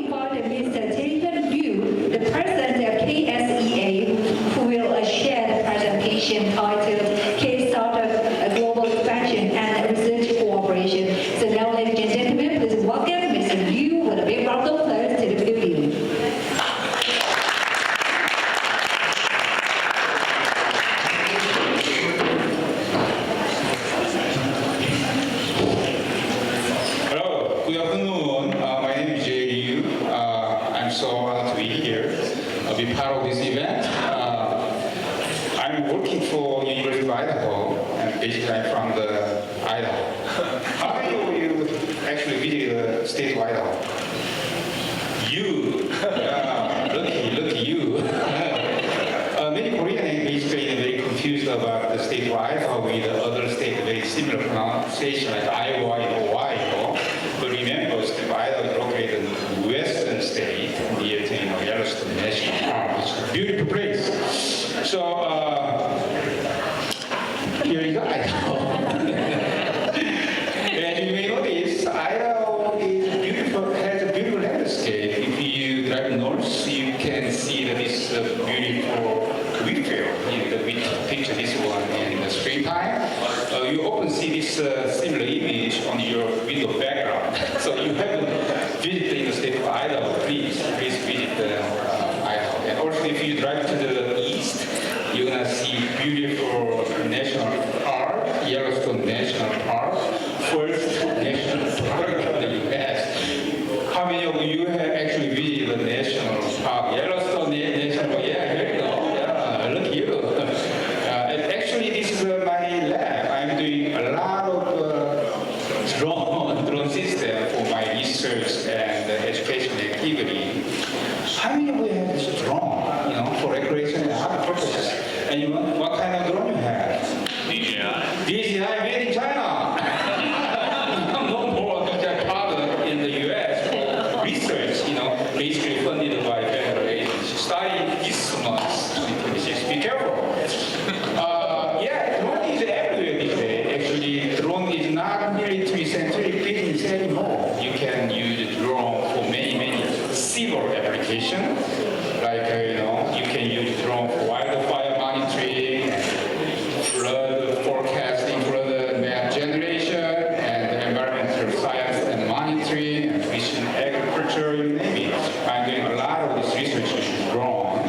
invite Mr. Jason Liu, the president of KSEA, who will share the presentation titled K-Startup Global Expansion and Research Cooperation. So now, ladies and gentlemen, please welcome Mr. Liu with a big round of applause to the podium. Be part of this event. I'm working for University of Idaho, and basically I'm from the Idaho. How many of you actually visited the state of Idaho? You, lucky you. Many Koreans basically very confused about the state of Idaho with the other state very similar pronunciation like Iowa and Ohio. But remember, state of Idaho is located in the western state near to Yellowstone National Park. It's a beautiful place. So here is Idaho. And you may notice Idaho is beautiful, has a beautiful landscape. If you drive north, you can see that this beautiful wheat field. We picture this one in the springtime. You often see this similar image on your window background. So you haven't visited the state of Idaho, please visit Idaho. And also if you drive to the east, you're going to see beautiful national park, Yellowstone National Park, first national park in the U.S. How many of you have actually visited the national park? Yellowstone National Park, yeah, here you go. Yeah, look you. And actually this is my lab. I'm doing a lot of drone system for my research and education activity. How many of you have this drone, for recreation and other purposes? And what kind of drone you have? DJI. DJI made in China. No more DJI product in the US for research, basically funded by federal agencies. Starting this month, 2026. Be careful. Drone is everywhere these days. Actually, drone is not military-centric business anymore. You can use drone for many civil applications. Like, you can use drone for wildfire monitoring, flood forecasting, flood map generation, and environmental science and monitoring, and precision agriculture, you name it. I'm doing a lot of this research with drone.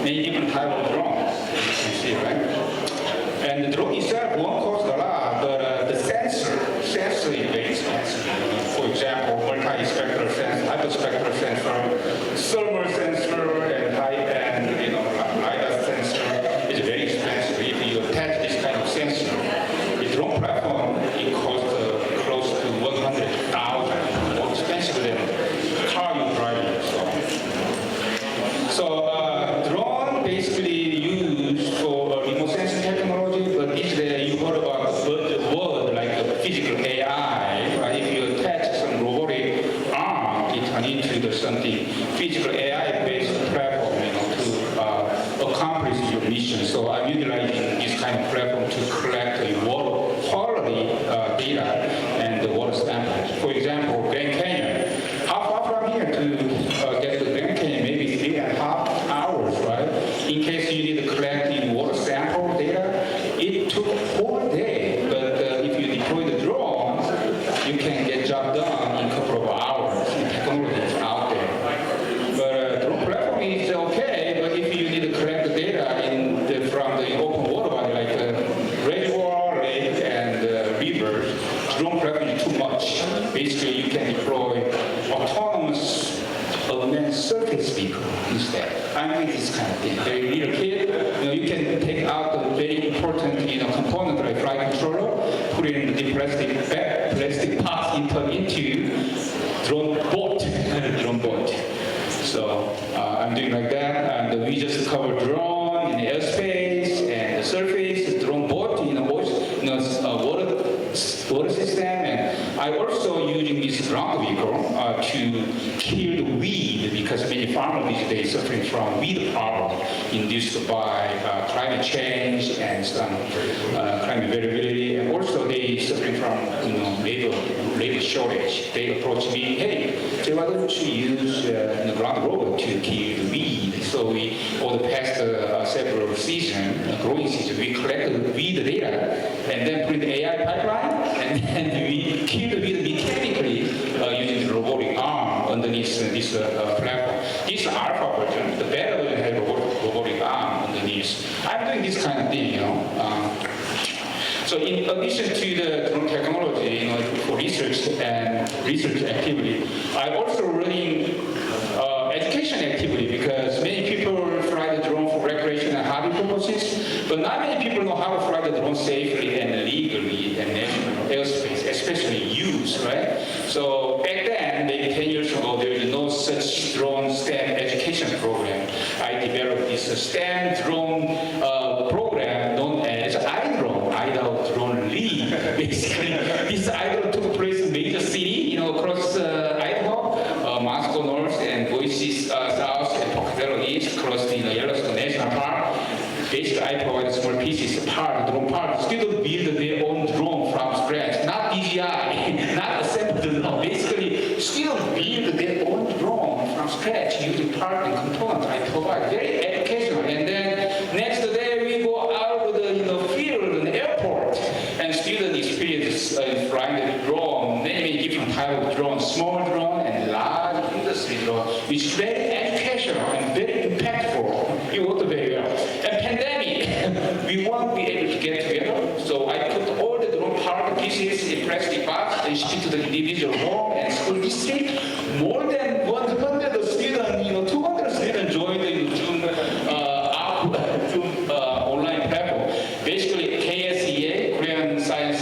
Many different types of drones, you can see, right? And the drone itself won't cost a lot, but the sensor is very expensive. For example, multi-spectral sensor, hyperspectral sensor, thermal sensor, and high-end, LiDAR sensor is very expensive. If you attach this kind of sensor, the drone platform, it costs close to $100,000, more expensive than the car you're driving. So drone basically used for remote sensing technology, but these days you heard about the word like physical AI, right? If you attach some robotic arm, it turns into something physical AI-based platform, to accomplish your mission. So I'm utilizing this kind of platform to collect the water quality data and the water samples. For example, Grand Canyon. How far from here to get to Grand Canyon? Maybe 3.5 hours, right? In case you need to collect the water sample data, it took a whole day. But if you deploy the drone, you can get job done in a couple of hours. The technology is out there. But drone platform is okay, but if you need to collect the data from the open water body like reservoir, lake, and rivers, drone platform is too much. Basically, you can deploy autonomous unmanned surface vehicle instead. I mean this kind of thing. Very little kit, you can take out the very important component like flight controller, put it in the plastic parts into drone boat. Drone boat. So I'm doing like that, and we just cover drone in the airspace and the surface, drone boat, water system, and I also using this ground vehicle to kill the weed because many farmers these days suffering from weed problem induced by climate change and some climate variability, and also they suffering from labor shortage. They approach me, hey, so why don't you use the ground robot to kill the weed? So we, over the past several seasons, growing season, we collect the weed data and then put in the AI pipeline, and then we kill the weed mechanically using the robotic arm underneath this platform. This is the alpha version. The beta version has robotic arm underneath. I'm doing this kind of thing, So in addition to the drone technology, for research activity, I'm also running education activity because many people fly the drone for recreation and hobby purposes, but not many people know how to fly the drone safely and legally in national airspace, especially youth, right? So back then, maybe 10 years ago, there was no such drone STEM education program. I developed this STEM drone program known as IDAL Drone League. Basically, this IDAL took place in major city, across Idaho, Moscow North, and Boise South, and Pocatello East, across the Yellowstone National Park. Basically, I provide small pieces, drone parts. Students build their own drone from scratch, not DJI, not assembled drone. Basically, students build their own drone from scratch using parts and components I provide. Very educational. And then next day, we go out to the field and airport, and students experience flying the drone, many different types of drones, small drone and large industry drone, which is very educational and very impactful. It worked very well. And pandemic, we won't be able to get together, so I put all the drone part pieces in plastic box and ship to the individual home and school district. More than 100 students, 200 students joined the Zoom online platform. Basically, KSEA, Korean Science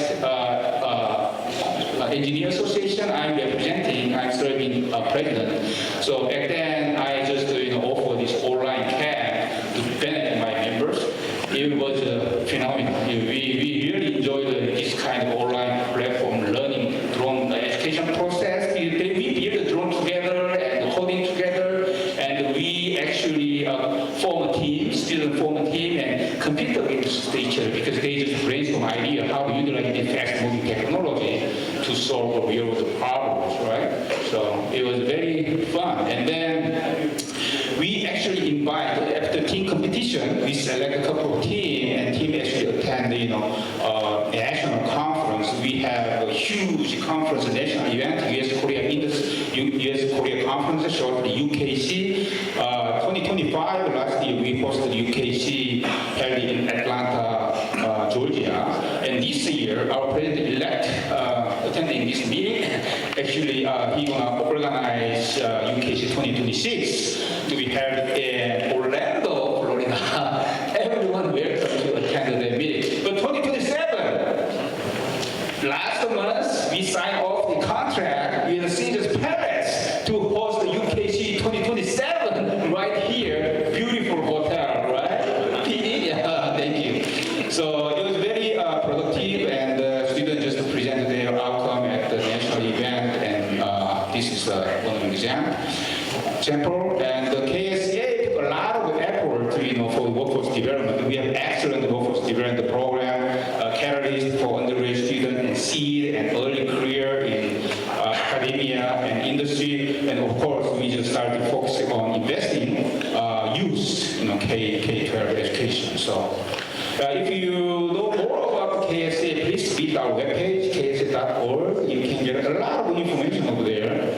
Engineer Association, I'm representing, I'm serving president. So back then, I just offer this online camp to benefit my members. It was phenomenal. We really enjoyed this kind of online platform learning drone education process. We build the drone together and holding together, and we actually form a team, students form a team, and compete against each other because they just brainstorm idea how to utilize this fast-moving technology to solve real-world problems, right? So it was very fun. And then we actually invite, after team competition, we select a couple of teams, and team actually attend the national conference. We have a huge conference, a national event, US Korea Conference, short UKC. 2025, last year we hosted UKC held in Atlanta, Georgia. And this year, our president-elect attending this meeting, actually he gonna organize UKC 2026 to be held in Orlando, Florida. Everyone welcome to attend the meeting. But 2027, last month we signed off the contract with Caesars Palace to host the UKC 2027 right here. Beautiful hotel, right? PD? Yeah, thank you. So it was very productive, and students just presented their outcome at the national event, and this is one example. And the KSEA took a lot of effort for workforce development. We have excellent workforce development program, catalyst for undergraduate students in seed and early career in academia and industry. And of course, we just started focusing on investing youth, K-12 education. So if you know more about KSEA, please visit our webpage, ksea.org. You can get a lot of information over there.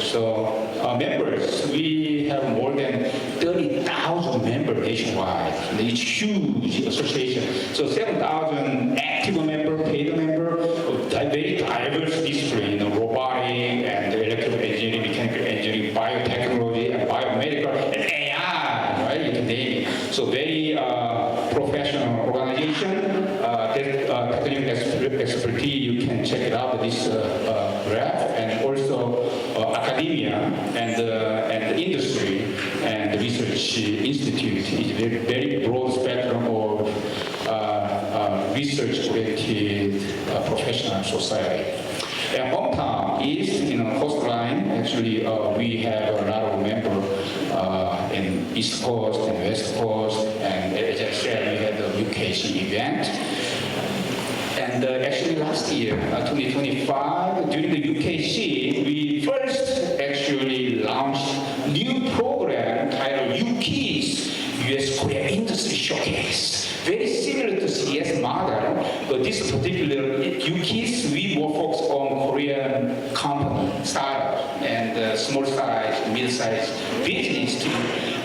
So members, we have more than 30,000 members nationwide. It's huge association. So 7,000 active members, paid members, very diverse discipline, robotic and electrical engineering, mechanical engineering, biotechnology, and biomedical, and AI, right? You can name it. So very professional organization. Technical expertise, you can check it out, this graph, and also academia and the industry and the research institute is very, very broad spectrum of research-oriented professional society. And hometown is, coastline. Actually, we have a lot of members in East Coast and West Coast. And as I said, we had the UKC event. And actually last year, 2025, during the UKC, we first actually launched new program titled UKIS, US Korea Industry Showcase. Very similar to CES model, but this particular UKIS, we more focus on Korean company, startup, and small size, mid-size business to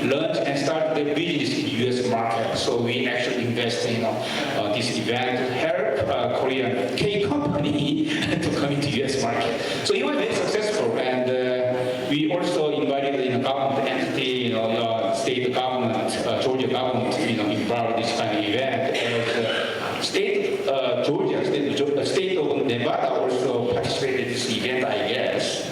launch and start their business in US market. So we actually invest in this event to help Korean K company to come into US market. So it was very successful, and we also invited government entity, state government, Georgia government, involved in this kind of event. And state Georgia, state of Nevada also participated in this event, I guess.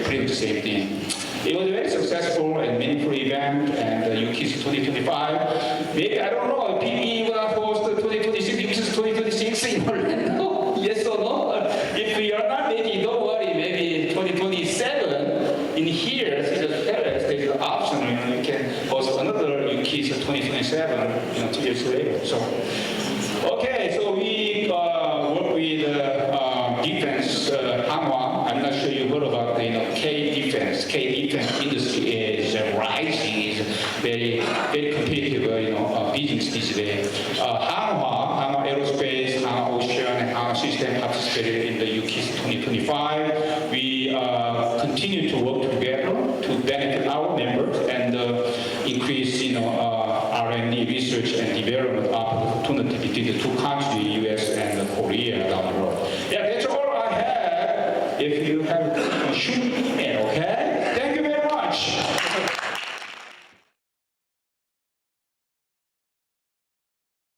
Pretty much the same thing. It was a very successful and meaningful event, and UKIS 2025. Maybe, I don't know, PE will host 2026, UKIS 2026 in Orlando? Yes or no? If we are not ready, don't worry, maybe 2027 in here, see the palace, there's an option, you can host another UKIS 2027, 2 years later. So, okay, so we work with defense, Hanwha. I'm not sure you heard about K-Defense. K-Defense industry is rising, is very, very competitive, business these days. Hanwha Aerospace, Hanwha Ocean, and Hanwha System participated in the UKIS 2025. We continue to work together to benefit our members and increase, R&D research and development opportunity between the two countries, US and Korea down the road.